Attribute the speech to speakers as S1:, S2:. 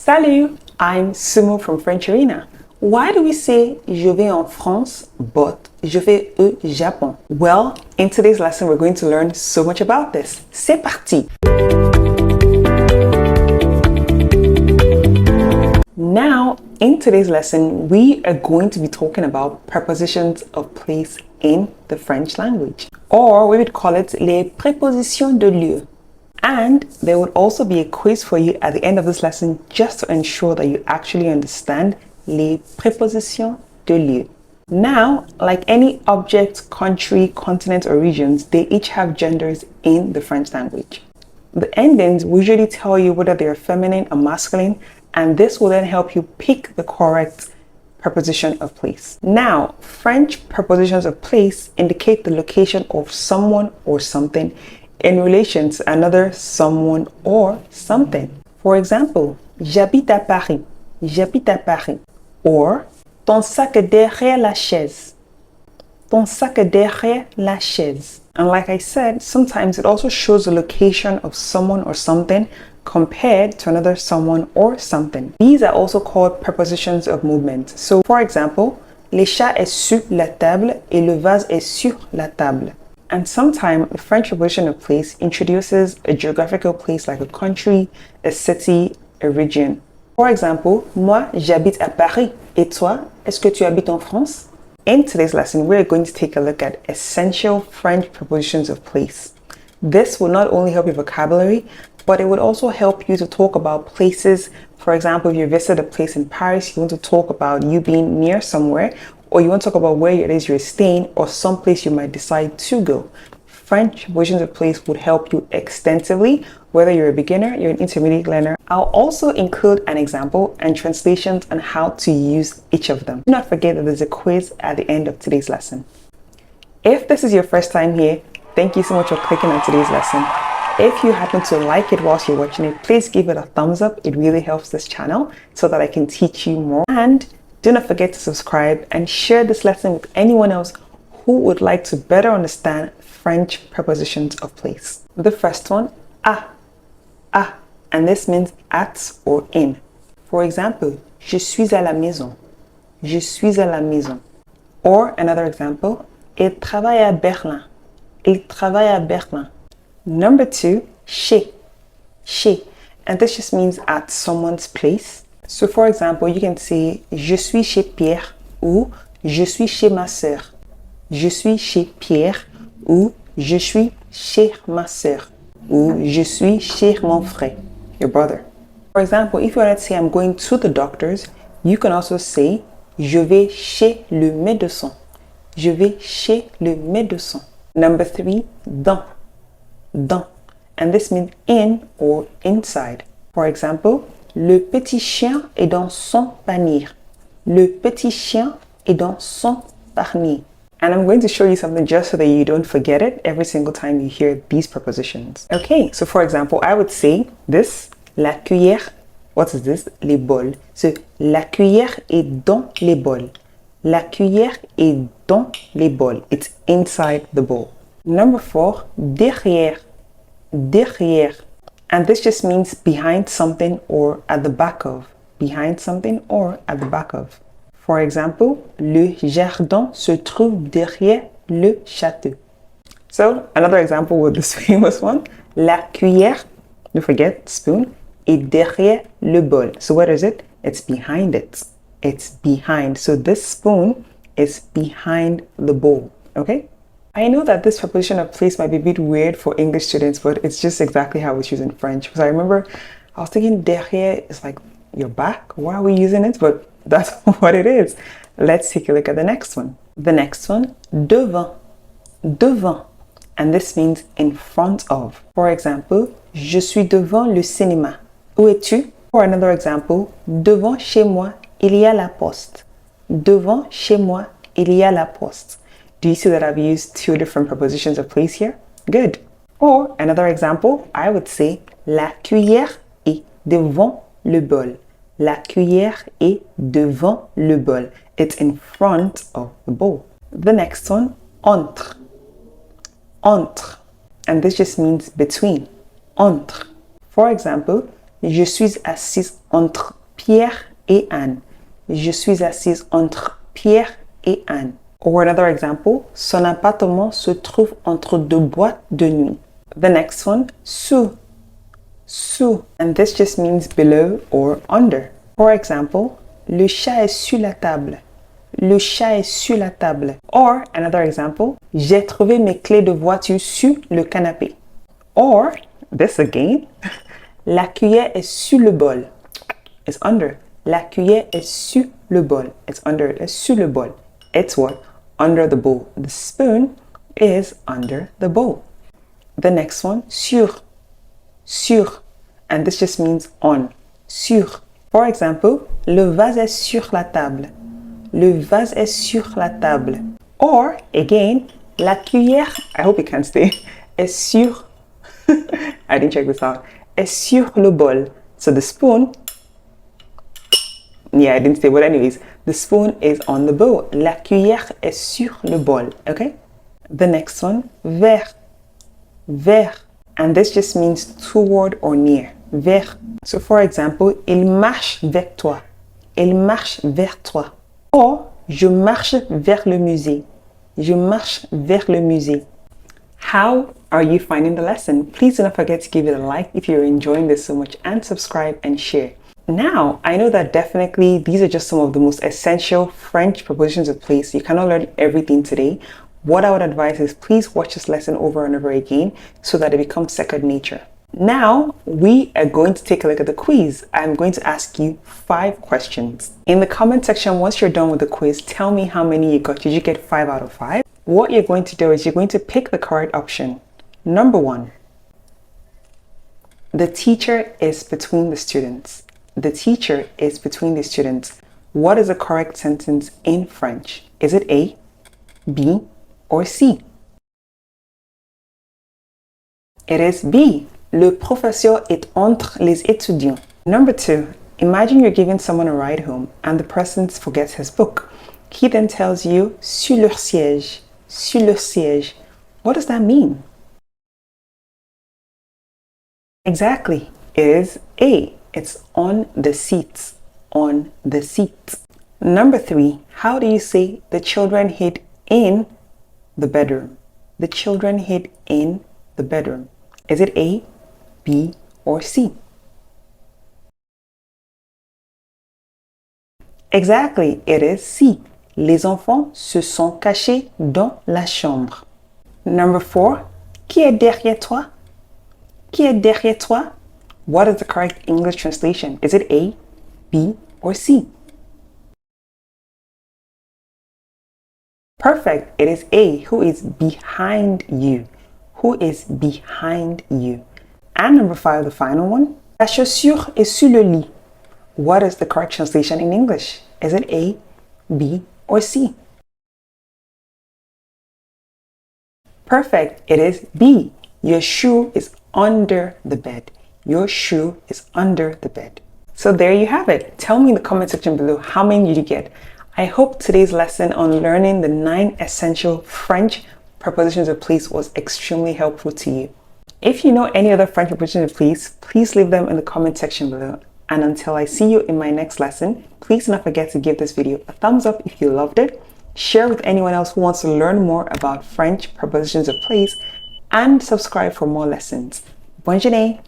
S1: Salut, I'm Sumo from FrenchArena. Why do we say je vais en France but je vais au Japon? Well, in today's lesson, we're going to learn so much about this. C'est parti! Now, in today's lesson, we are going to be talking about prepositions of place in the French language, or we would call it les prépositions de lieu. And there would also be a quiz for you at the end of this lesson just to ensure that you actually understand les prépositions de lieu. Now, like any object, country, continent, or regions, they each have genders in the French language. The endings will usually tell you whether they are feminine or masculine, and this will then help you pick the correct preposition of place. Now, French prepositions of place indicate the location of someone or something in relation to another someone or something. For example, j'habite à Paris, j'habite à Paris. Or, ton sac est derrière la chaise, ton sac est derrière la chaise. And like I said, sometimes it also shows the location of someone or something compared to another someone or something. These are also called prepositions of movement. So, for example, le chat est sur la table et le vase est sur la table. And sometimes the French preposition of place introduces a geographical place like a country, a city, a region. For example, moi, j'habite à Paris. Et toi, est-ce que tu habites en France? In today's lesson, we're going to take a look at essential French prepositions of place. This will not only help your vocabulary, but it would also help you to talk about places. For example, if you visit a place in Paris, you want to talk about you being near somewhere, or you want to talk about where it is you're staying, or someplace you might decide to go. French prepositions of place would help you extensively, whether you're a beginner, you're an intermediate learner. I'll also include an example and translations on how to use each of them. Do not forget that there's a quiz at the end of today's lesson. If this is your first time here, thank you so much for clicking on today's lesson. If you happen to like it whilst you're watching it, please give it a thumbs up. It really helps this channel so that I can teach you more. And do not forget to subscribe and share this lesson with anyone else who would like to better understand French prepositions of place. The first one, à, and this means at or in. For example, je suis à la maison, je suis à la maison. Or another example, il travaille à Berlin, il travaille à Berlin. Number two, chez, and this just means at someone's place. So for example, you can say je suis chez Pierre ou je suis chez ma sœur. Je suis chez Pierre ou je suis chez ma sœur ou je suis chez mon frère, your brother. For example, if you want to say I'm going to the doctor's, you can also say je vais chez le médecin. Je vais chez le médecin. Number three, dans, and this means in or inside. For example, le petit chien est dans son panier. Le petit chien est dans son panier. And I'm going to show you something just so that you don't forget it every single time you hear these prepositions. Okay, so for example, I would say this, la cuillère. What is this? Les bols. So, la cuillère est dans les bols. La cuillère est dans les bols. It's inside the bowl. Number four, derrière. Derrière. And this just means behind something or at the back of. Behind something or at the back of. For example, le jardin se trouve derrière le château. So, another example with this famous one. La cuillère, don't forget, spoon, est derrière le bol. So what is it? It's behind it. It's behind. So this spoon is behind the bowl, okay? I know that this preposition of place might be a bit weird for English students, but it's just exactly how it's used in French. Because I remember I was thinking derrière is like your back. Why are we using it? But that's what it is. Let's take a look at the next one. The next one, devant. Devant. And this means in front of. For example, je suis devant le cinéma. Où es-tu? Or another example, devant chez moi, il y a la poste. Devant chez moi, il y a la poste. Do you see that I've used two different prepositions of place here? Good. Or another example, I would say, la cuillère est devant le bol. La cuillère est devant le bol. It's in front of the bowl. The next one, entre. Entre. And this just means between. Entre. For example, Je suis assise entre Pierre et Anne. Je suis assise entre Pierre et Anne. Or another example, son appartement se trouve entre deux boîtes de nuit. The next one, sous. Sous. And this just means below or under. For example, le chat est sur la table. Le chat est sur la table. Or another example, j'ai trouvé mes clés de voiture sur le canapé. Or, this again, la cuillère est sur le bol. It's under. La cuillère est sur le bol. It's under. It's sur le bol. It's what? Under the bowl. The spoon is under the bowl. The next one, sur. Sur. And this just means on. Sur. For example, le vase est sur la table. Le vase est sur la table. Or, again, la cuillère, I hope you can stay, est sur, I didn't check this out, est sur le bol. So the spoon, yeah, I didn't say, but anyways, the spoon is on the bowl. La cuillère est sur le bol, okay? The next one, vers. Vers. And this just means toward or near. Vers. So for example, il marche vers toi. Il marche vers toi. Or, je marche vers le musée. Je marche vers le musée. How are you finding the lesson? Please do not forget to give it a like if you're enjoying this so much, and subscribe and share. Now, I know that definitely these are just some of the most essential French prepositions of place. You cannot learn everything today. What I would advise is please watch this lesson over and over again so that it becomes second nature. Now, we are going to take a look at the quiz. I'm going to ask you 5 questions. In the comment section, once you're done with the quiz, tell me how many you got. Did you get 5 out of 5? What you're going to do is you're going to pick the correct option. Number 1, the teacher is between the students. The teacher is between the students. What is the correct sentence in French? Is it A, B, or C? It is B. Le professeur est entre les étudiants. Number 2, imagine you're giving someone a ride home and the person forgets his book. He then tells you sur leur siège. Sur leur siège. What does that mean? Exactly. It is A. It's on the seats. On the seats. Number 3, how do you say the children hid in the bedroom? The children hid in the bedroom. Is it A, B, or C? Exactly, it is C. Les enfants se sont cachés dans la chambre. Number 4, qui est derrière toi? Qui est derrière toi? What is the correct English translation? Is it A, B, or C? Perfect, it is A. Who is behind you? Who is behind you? And number 5, the final one. La chaussure est sur le lit. What is the correct translation in English? Is it A, B, or C? Perfect. It is B. Your shoe is under the bed. Your shoe is under the bed. So there you have it. Tell me in the comment section below how many did you get. I hope today's lesson on learning the 9 essential French prepositions of place was extremely helpful to you. If you know any other French prepositions of place, please leave them in the comment section below. And until I see you in my next lesson, please do not forget to give this video a thumbs up if you loved it, share with anyone else who wants to learn more about French prepositions of place, and subscribe for more lessons. Bonne journée!